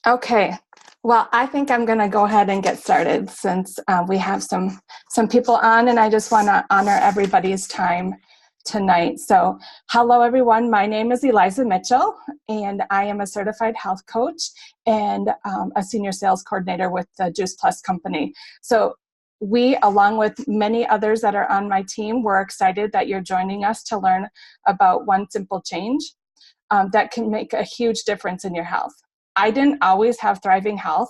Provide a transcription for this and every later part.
Okay, well, I think I'm going to go ahead and get started since we have some people on, and I just want to honor everybody's time tonight. So, hello everyone. My name is Eliza Mitchell, and I am a certified health coach and a senior sales coordinator with the Juice Plus company. So, we, along with many others that are on my team, we're excited that you're joining us to learn about one simple change that can make a huge difference in your health. I didn't always have thriving health,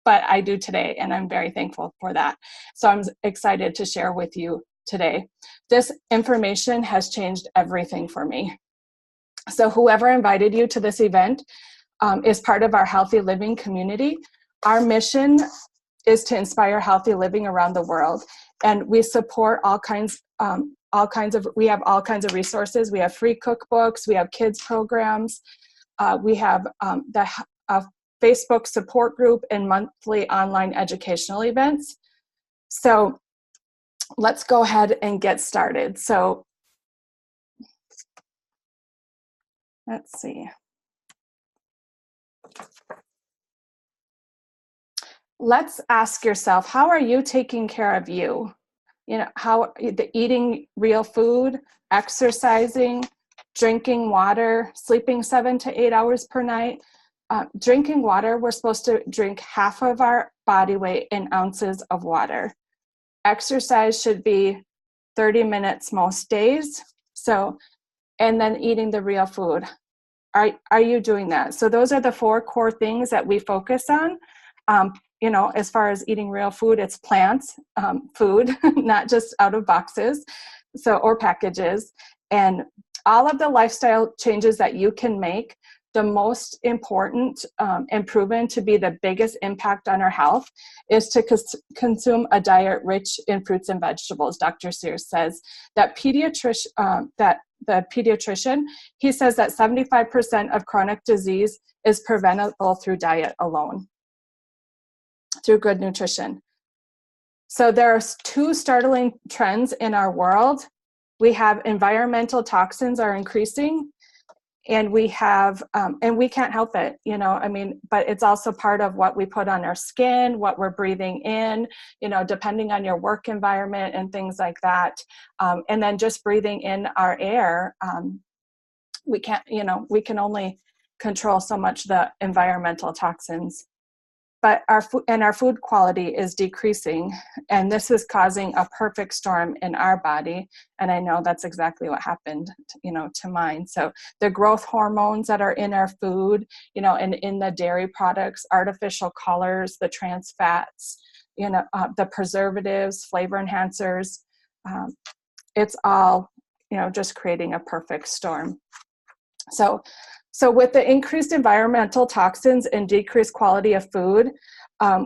but I do today, and I'm very thankful for that. So I'm excited to share with you today. This information has changed everything for me. So whoever invited you to this event is part of our healthy living community. Our mission is to inspire healthy living around the world, and we support we have all kinds of resources. We have free cookbooks, we have kids programs, we have the Facebook support group and monthly online educational events. So let's go ahead and get started. So let's see. Let's ask yourself, how are you taking care of you? You know, how eating real food, exercising, drinking water, sleeping 7 to 8 hours per night. Drinking water, we're supposed to drink half of our body weight in ounces of water. Exercise should be 30 minutes most days. So, and then eating the real food. Are you doing that? So those are the 4 core things that we focus on. You know, as far as eating real food, it's plants, food, not just out of boxes, or packages. And all of the lifestyle changes that you can make, the most important and proven to be the biggest impact on our health is to consume a diet rich in fruits and vegetables. Dr. Sears says that the pediatrician, he says that 75% of chronic disease is preventable through diet alone, through good nutrition. So there are 2 startling trends in our world. We have environmental toxins are increasing, and we have, and we can't help it, you know, I mean, but it's also part of what we put on our skin, what we're breathing in, you know, depending on your work environment and things like that. And then just breathing in our air, we can't, you know, we can only control so much the environmental toxins. But our food quality is decreasing, and this is causing a perfect storm in our body. And I know that's exactly what happened, you know, to mine. So the growth hormones that are in our food, you know, and in the dairy products, artificial colors, the trans fats, you know, the preservatives, flavor enhancers, it's all, you know, just creating a perfect storm. So with the increased environmental toxins and decreased quality of food,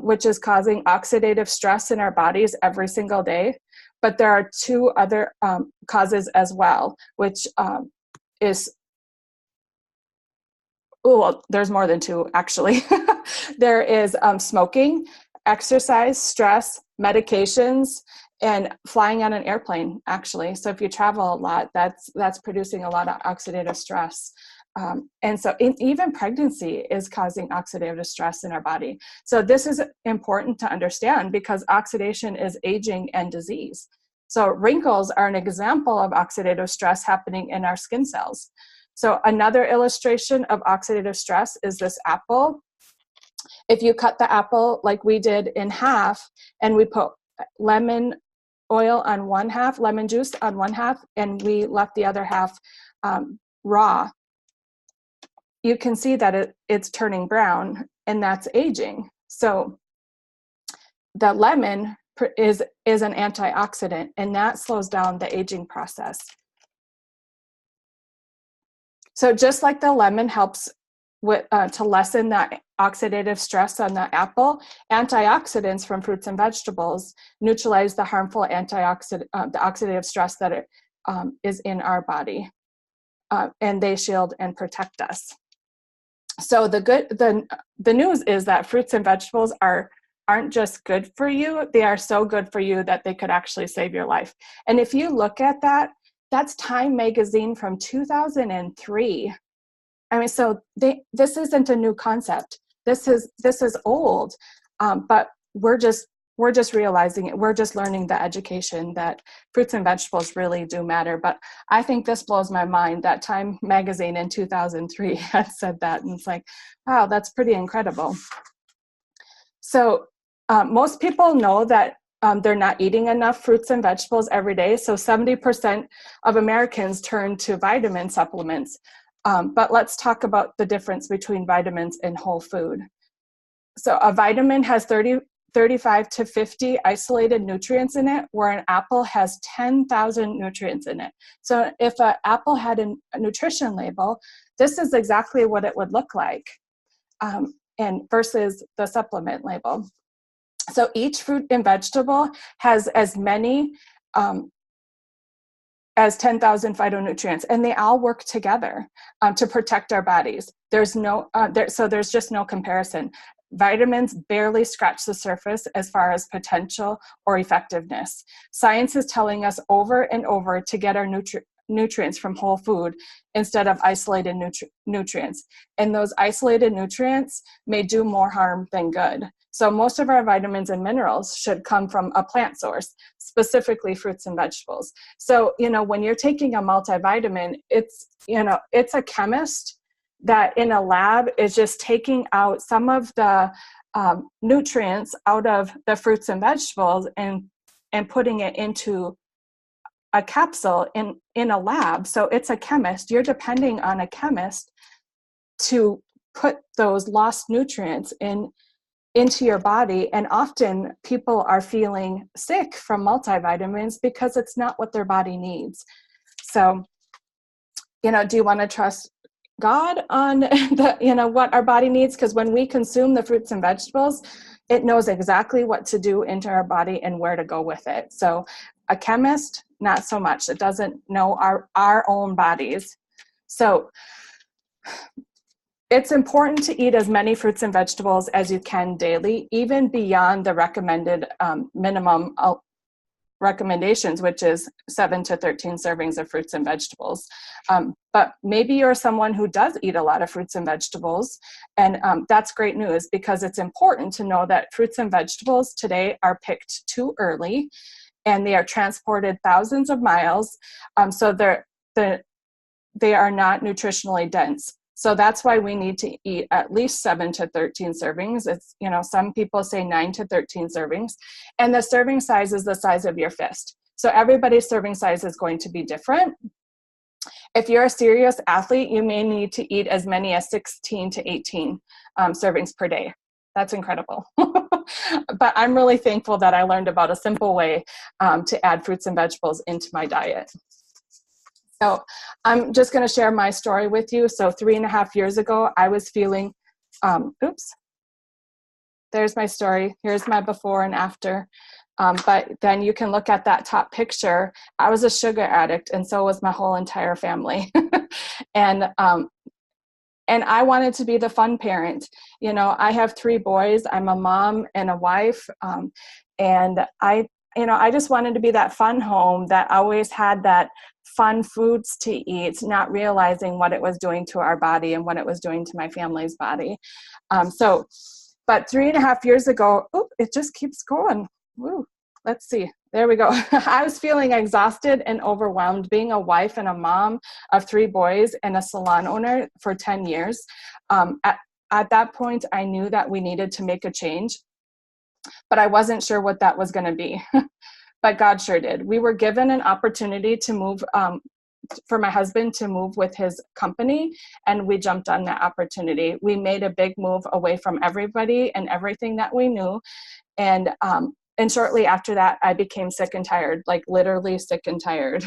which is causing oxidative stress in our bodies every single day, but there are 2 other causes as well, which there's more than 2 actually. There is smoking, exercise, stress, medications, and flying on an airplane, actually. So if you travel a lot, that's producing a lot of oxidative stress. And so even pregnancy is causing oxidative stress in our body. So this is important to understand because oxidation is aging and disease. So wrinkles are an example of oxidative stress happening in our skin cells. So another illustration of oxidative stress is this apple. If you cut the apple like we did in half, and we put lemon oil on one half, lemon juice on one half, and we left the other half raw, you can see that it's turning brown, and that's aging. So the lemon is an antioxidant, and that slows down the aging process. So just like the lemon helps to lessen that oxidative stress on the apple, antioxidants from fruits and vegetables neutralize the harmful the oxidative stress that is in our body, and they shield and protect us. So the news is that fruits and vegetables aren't just good for you, they are so good for you that they could actually save your life. And if you look at that, that's Time magazine from 2003. I mean, so this isn't a new concept. this is old, but we're just realizing it. We're just learning the education that fruits and vegetables really do matter. But I think this blows my mind that Time magazine in 2003 had said that, and it's like, wow, that's pretty incredible. So most people know that they're not eating enough fruits and vegetables every day. So 70% of Americans turn to vitamin supplements. But let's talk about the difference between vitamins and whole food. So a vitamin has 35 to 50 isolated nutrients in it, where an apple has 10,000 nutrients in it. So if an apple had a nutrition label, this is exactly what it would look like, and versus the supplement label. So each fruit and vegetable has as many as 10,000 phytonutrients, and they all work together to protect our bodies. There's just no comparison. Vitamins barely scratch the surface as far as potential or effectiveness. Science is telling us over and over to get our nutrients from whole food instead of isolated nutrients. And those isolated nutrients may do more harm than good. So most of our vitamins and minerals should come from a plant source, specifically fruits and vegetables. So, when you're taking a multivitamin, it's a chemist that in a lab is just taking out some of the nutrients out of the fruits and vegetables and putting it into a capsule in a lab. So it's a chemist. You're depending on a chemist to put those lost nutrients into your body. And often people are feeling sick from multivitamins because it's not what their body needs. So, do you want to trust God on what our body needs? Because when we consume the fruits and vegetables, it knows exactly what to do into our body and where to go with it. So a chemist, not so much. It doesn't know our own bodies. So it's important to eat as many fruits and vegetables as you can daily, even beyond the recommended minimum recommendations, which is 7 to 13 servings of fruits and vegetables. But maybe you're someone who does eat a lot of fruits and vegetables, and that's great news, because it's important to know that fruits and vegetables today are picked too early, and they are transported thousands of miles, so they are not nutritionally dense. So that's why we need to eat at least 7 to 13 servings. It's, some people say 9 to 13 servings. And the serving size is the size of your fist. So everybody's serving size is going to be different. If you're a serious athlete, you may need to eat as many as 16 to 18 servings per day. That's incredible. But I'm really thankful that I learned about a simple way to add fruits and vegetables into my diet. So I'm just going to share my story with you. So 3.5 years ago, I was feeling, there's my story. Here's my before and after. But then you can look at that top picture. I was a sugar addict, and so was my whole entire family. And I wanted to be the fun parent. I have 3 boys. I'm a mom and a wife. And I just wanted to be that fun home that always had that fun foods to eat, not realizing what it was doing to our body and what it was doing to my family's body. But 3.5 years ago, it just keeps going. Woo. Let's see. There we go. I was feeling exhausted and overwhelmed, being a wife and a mom of 3 boys and a salon owner for 10 years. At that point, I knew that we needed to make a change, but I wasn't sure what that was going to be. But God sure did. We were given an opportunity to move, for my husband to move with his company, and we jumped on that opportunity. We made a big move away from everybody and everything that we knew. And shortly after that, I became sick and tired, like literally sick and tired.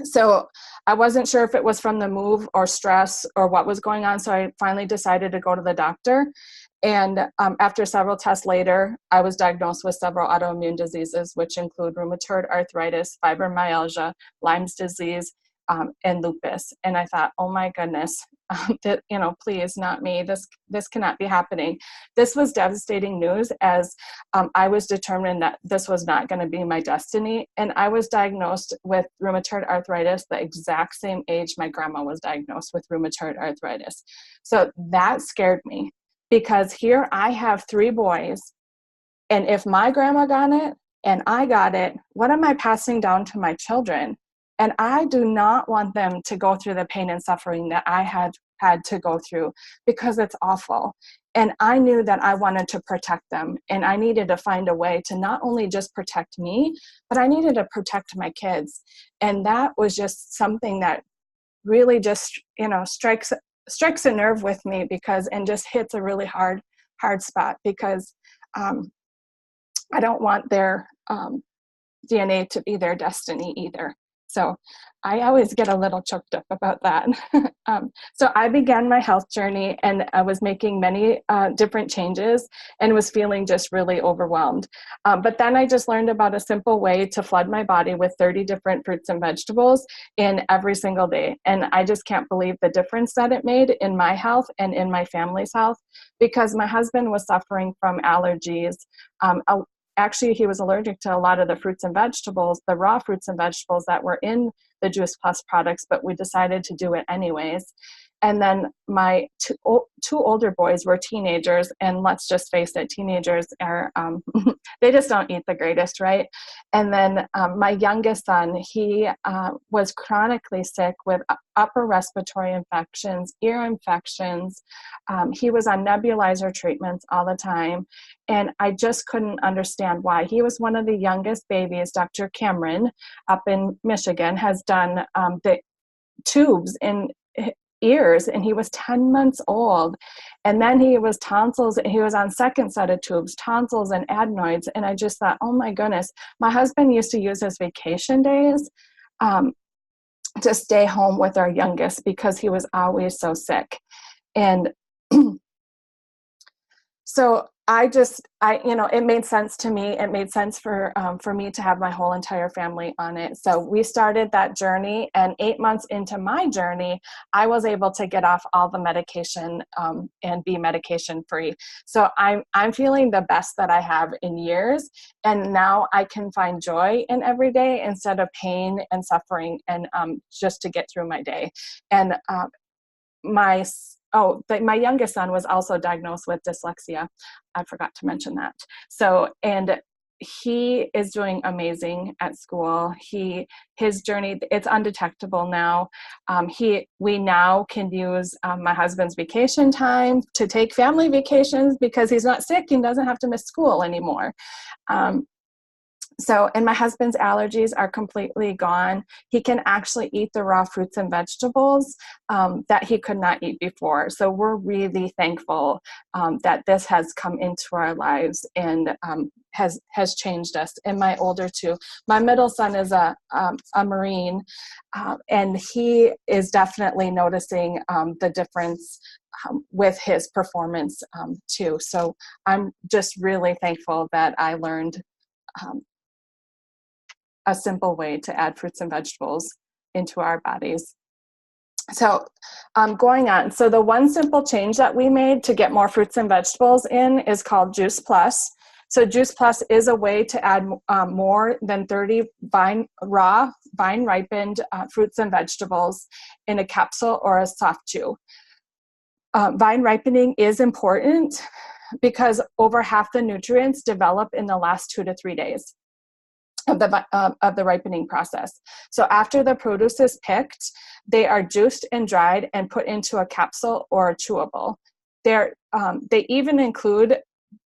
So I wasn't sure if it was from the move or stress or what was going on. So I finally decided to go to the doctor. And after several tests later, I was diagnosed with several autoimmune diseases, which include rheumatoid arthritis, fibromyalgia, Lyme's disease, and lupus. And I thought, oh my goodness, please, not me. This cannot be happening. This was devastating news, as I was determined that this was not going to be my destiny. And I was diagnosed with rheumatoid arthritis the exact same age my grandma was diagnosed with rheumatoid arthritis. So that scared me, because here I have 3 boys, and if my grandma got it and I got it, what am I passing down to my children? And I do not want them to go through the pain and suffering that I had to go through, because it's awful. And I knew that I wanted to protect them, and I needed to find a way to not only just protect me, but I needed to protect my kids. And that was just something that really just, strikes a nerve with me, and just hits a really hard spot, because I don't want their DNA to be their destiny either. So I always get a little choked up about that. So I began my health journey, and I was making many different changes and was feeling just really overwhelmed. But then I just learned about a simple way to flood my body with 30 different fruits and vegetables in every single day. And I just can't believe the difference that it made in my health and in my family's health, because my husband was suffering from allergies. Actually, he was allergic to a lot of the fruits and vegetables, the raw fruits and vegetables that were in the Juice Plus products, but we decided to do it anyways. And then my two older boys were teenagers, and let's just face it, teenagers are, they just don't eat the greatest, right? And then my youngest son, he was chronically sick with upper respiratory infections, ear infections. He was on nebulizer treatments all the time, and I just couldn't understand why. He was one of the youngest babies. Dr. Cameron up in Michigan has done the tubes in ears, and he was 10 months old. And then he was on second set of tubes, tonsils and adenoids. And I just thought, oh my goodness, my husband used to use his vacation days to stay home with our youngest, because he was always so sick. And so it made sense to me. It made sense for me to have my whole entire family on it. So we started that journey, and 8 months into my journey, I was able to get off all the medication and be medication free. So I'm feeling the best that I have in years, and now I can find joy in every day instead of pain and suffering, and just to get through my day. And my youngest son was also diagnosed with dyslexia. I forgot to mention that. So, and he is doing amazing at school. His journey, it's undetectable now. We now can use my husband's vacation time to take family vacations, because he's not sick and doesn't have to miss school anymore. And my husband's allergies are completely gone. He can actually eat the raw fruits and vegetables that he could not eat before. So we're really thankful that this has come into our lives and has changed us. And my older two, my middle son is a Marine, and he is definitely noticing the difference with his performance too. So I'm just really thankful that I learned a simple way to add fruits and vegetables into our bodies. So going on, so the one simple change that we made to get more fruits and vegetables in is called Juice Plus. So Juice Plus is a way to add more than 30 raw, vine-ripened fruits and vegetables in a capsule or a soft chew. Vine ripening is important because over half the nutrients develop in the last 2 to 3 days of the ripening process. So after the produce is picked, they are juiced and dried and put into a capsule or a chewable. They even include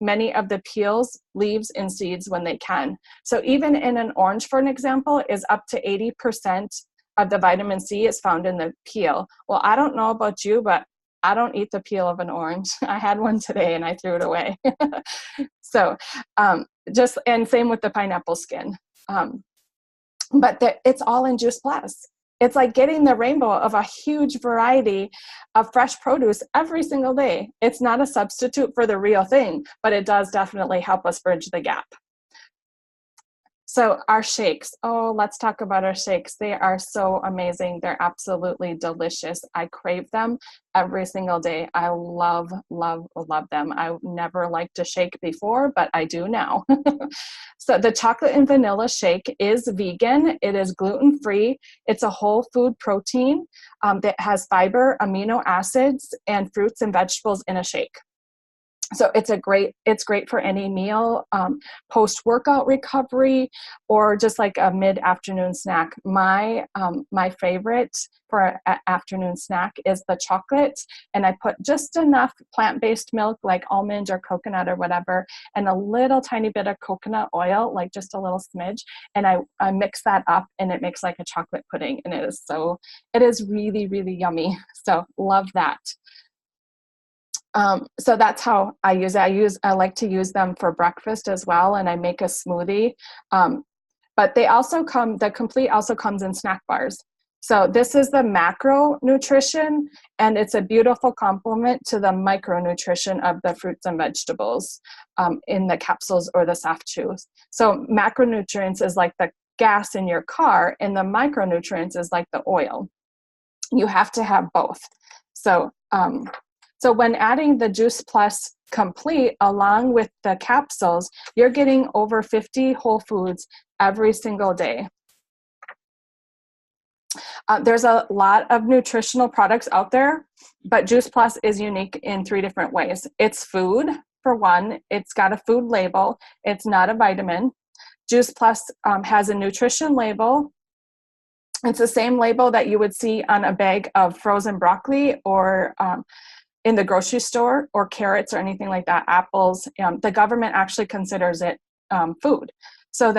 many of the peels, leaves, and seeds when they can. So even in an orange, for an example, is up to 80% of the vitamin C is found in the peel. Well, I don't know about you, but I don't eat the peel of an orange. I had one today and I threw it away. So and same with the pineapple skin. But it's all in Juice Plus. It's like getting the rainbow of a huge variety of fresh produce every single day. It's not a substitute for the real thing, but it does definitely help us bridge the gap. So our shakes, oh, let's talk about our shakes. They are so amazing. They're absolutely delicious. I crave them every single day. I love, love, love them. I never liked a shake before, but I do now. So the chocolate and vanilla shake is vegan. It is gluten-free. It's a whole food protein that has fiber, amino acids, and fruits and vegetables in a shake. So it's great for any meal, post-workout recovery, or just like a mid-afternoon snack. My favorite for an afternoon snack is the chocolate, and I put just enough plant-based milk, like almond or coconut or whatever, and a little tiny bit of coconut oil, like just a little smidge, and I mix that up, and it makes like a chocolate pudding, and it is really, really yummy. So love that. So that's how I use it. I like to use them for breakfast as well, and I make a smoothie. But the complete also comes in snack bars. So this is the macro nutrition, and it's a beautiful complement to the micronutrition of the fruits and vegetables in the capsules or the soft chews. So macronutrients is like the gas in your car, and the micronutrients is like the oil. You have to have both. So when adding the Juice Plus Complete along with the capsules, you're getting over 50 whole foods every single day. There's a lot of nutritional products out there, but Juice Plus is unique in 3 different ways. It's food, for one. It's got a food label. It's not a vitamin. Juice Plus has a nutrition label. It's the same label that you would see on a bag of frozen broccoli or in the grocery store, or carrots or anything like that, apples. The government actually considers it food. So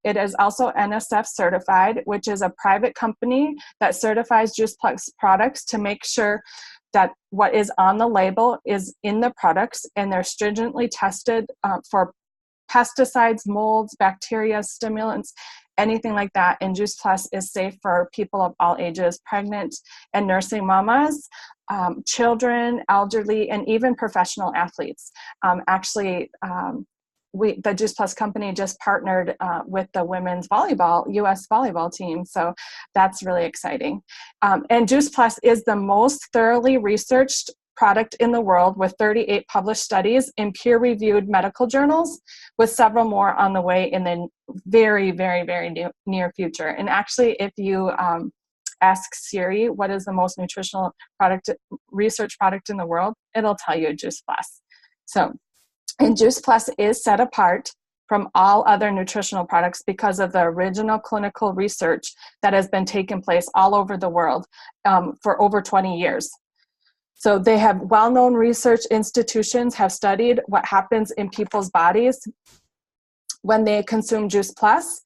it is also NSF certified, which is a private company that certifies Juice Plus products to make sure that what is on the label is in the products, and they're stringently tested for pesticides, molds, bacteria, stimulants, anything like that. And Juice Plus is safe for people of all ages, pregnant and nursing mamas, children, elderly, and even professional athletes. The Juice Plus company just partnered with the women's U.S. volleyball team. So that's really exciting. And Juice Plus is the most thoroughly researched product in the world, with 38 published studies in peer-reviewed medical journals, with several more on the way in the very, very, very near future. And actually, if you ask Siri what is the most nutritional research product in the world, it'll tell you Juice Plus. And Juice Plus is set apart from all other nutritional products because of the original clinical research that has been taking place all over the world for over 20 years. So they have well-known research institutions have studied what happens in people's bodies when they consume Juice Plus.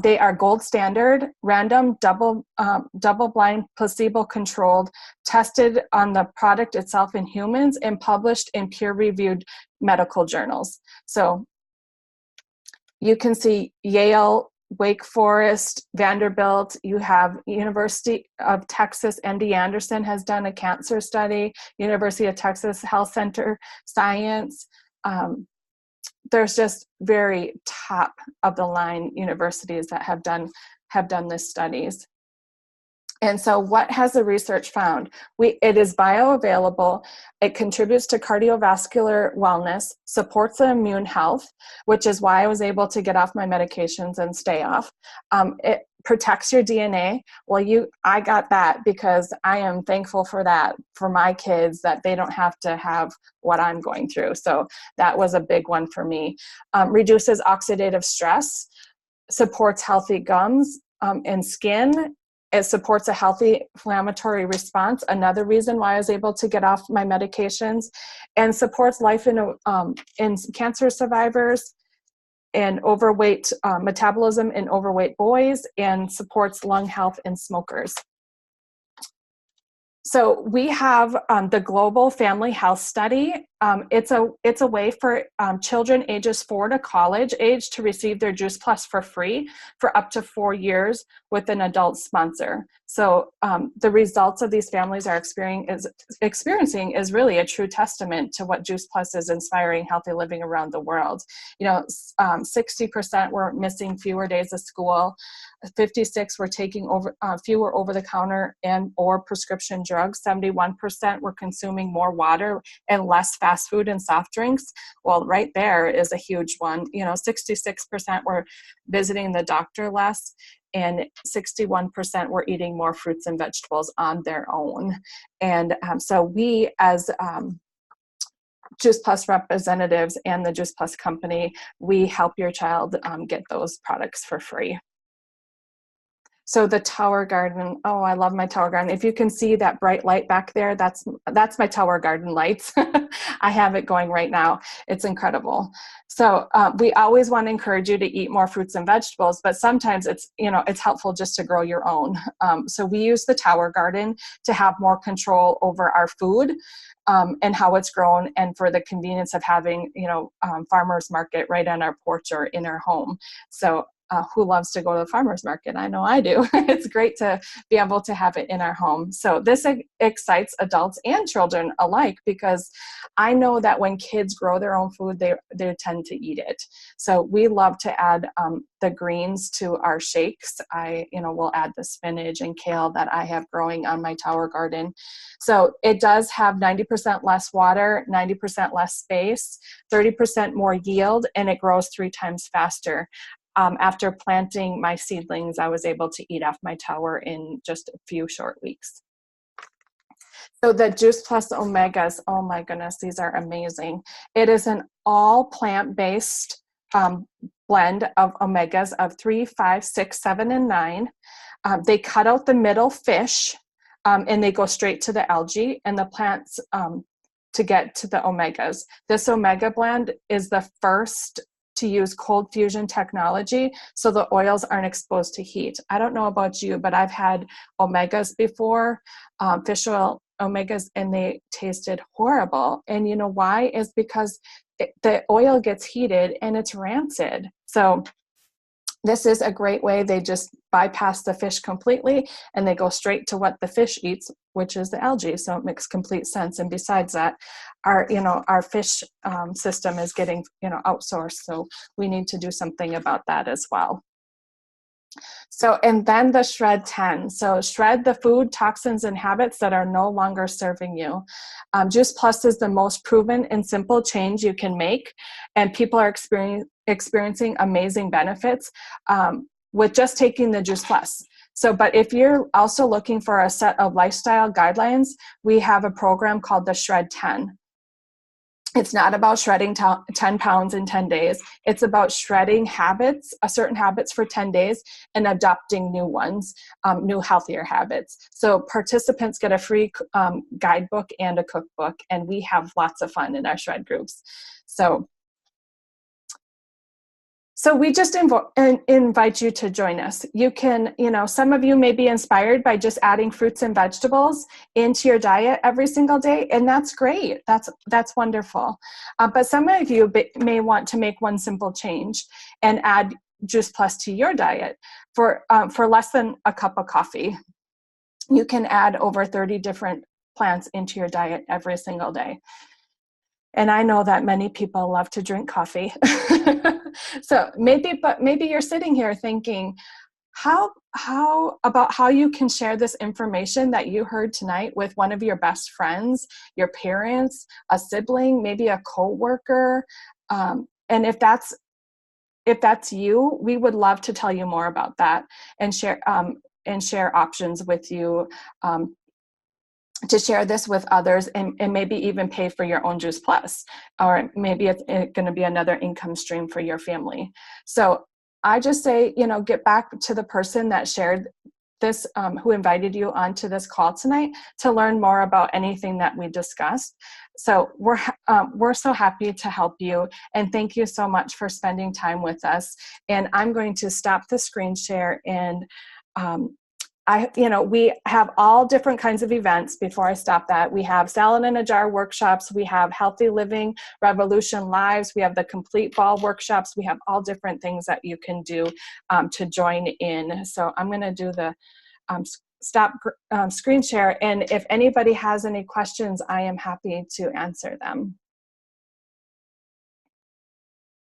They are gold standard, random, double-blind, placebo-controlled, tested on the product itself in humans, and published in peer-reviewed medical journals. So you can see Yale, Wake Forest, Vanderbilt. You have University of Texas, MD Anderson has done a cancer study, University of Texas Health Center Science. There's just very top of the line universities that have done this studies. And so what has the research found? It is bioavailable. It contributes to cardiovascular wellness, supports the immune health, which is why I was able to get off my medications and stay off. It protects your DNA. Well, I got that because I am thankful for that, for my kids, that they don't have to have what I'm going through. So that was a big one for me. Reduces oxidative stress, supports healthy gums and skin. It supports a healthy inflammatory response, another reason why I was able to get off my medications, and supports life in cancer survivors and overweight metabolism in overweight boys, and supports lung health in smokers. So we have the Global Family Health Study It's a way for children ages 4 to college age to receive their Juice Plus for free for up to 4 years with an adult sponsor. So the results of these families are experiencing is really a true testament to what Juice Plus is inspiring healthy living around the world. 60% were missing fewer days of school. 56 were taking fewer over-the-counter and or prescription drugs. 71% were consuming more water and less fast food and soft drinks. Well, right there is a huge one. 66% were visiting the doctor less, and 61% were eating more fruits and vegetables on their own. And so we, as Juice Plus representatives and the Juice Plus company, we help your child get those products for free. So the Tower Garden, oh, I love my Tower Garden. If you can see that bright light back there, that's my Tower Garden lights. I have it going right now. It's incredible. So we always want to encourage you to eat more fruits and vegetables, but sometimes it's helpful just to grow your own. So we use the Tower Garden to have more control over our food and how it's grown, and for the convenience of having, farmers market right on our porch or in our home. So who loves to go to the farmer's market? I know I do. It's great to be able to have it in our home. So this excites adults and children alike, because I know that when kids grow their own food, they tend to eat it. So we love to add the greens to our shakes. We'll add the spinach and kale that I have growing on my Tower Garden. So it does have 90% less water, 90% less space, 30% more yield, and it grows 3 times faster. After planting my seedlings, I was able to eat off my tower in just a few short weeks. So the Juice Plus Omegas, oh my goodness, these are amazing. It is an all plant-based blend of omegas of 3, 5, 6, 7, and 9. They cut out the middle fish and they go straight to the algae and the plants to get to the omegas. This omega blend is the first to use cold fusion technology, so the oils aren't exposed to heat. I don't know about you, but I've had omegas before, fish oil omegas, and they tasted horrible. And you know why? Is because the oil gets heated and it's rancid. So this is a great way. They just bypass the fish completely and they go straight to what the fish eats, which is the algae. So it makes complete sense. And besides that, our fish system is getting outsourced. So we need to do something about that as well. So, and then the Shred 10. So shred the food, toxins, and habits that are no longer serving you. Juice Plus is the most proven and simple change you can make, and people are experiencing amazing benefits with just taking the Juice Plus. So, but if you're also looking for a set of lifestyle guidelines, we have a program called the Shred 10. It's not about shredding 10 pounds in 10 days. It's about shredding habits, certain habits for 10 days, and adopting new ones, new healthier habits. So participants get a free guidebook and a cookbook, and we have lots of fun in our shred groups. So we just invite you to join us. You can, some of you may be inspired by just adding fruits and vegetables into your diet every single day, and that's great. That's wonderful. But some of you may want to make one simple change and add Juice Plus to your diet for less than a cup of coffee. You can add over 30 different plants into your diet every single day. And I know that many people love to drink coffee. So maybe you're sitting here thinking, how you can share this information that you heard tonight with one of your best friends, your parents, a sibling, maybe a coworker. And if that's you, we would love to tell you more about that and share options with you. To share this with others and maybe even pay for your own Juice Plus, or maybe it's going to be another income stream for your family. So I just say, get back to the person that shared this, who invited you onto this call tonight to learn more about anything that we discussed. So we're so happy to help you, and thank you so much for spending time with us. And I'm going to stop the screen share and we have all different kinds of events. Before I stop that, we have Salad in a Jar workshops, we have Healthy Living Revolution Lives, we have the Complete Ball workshops, we have all different things that you can do to join in. So I'm going to do the stop screen share, and if anybody has any questions, I am happy to answer them.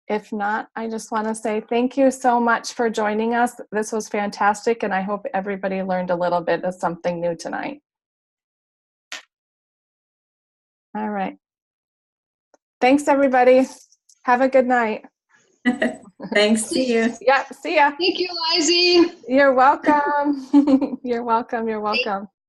If not, I just want to say thank you so much for joining us. This was fantastic, and I hope everybody learned a little bit of something new tonight. All right. Thanks, everybody. Have a good night. Thanks. See you. Yep. See ya. Thank you, Lizy. You're welcome. You're welcome. You're welcome.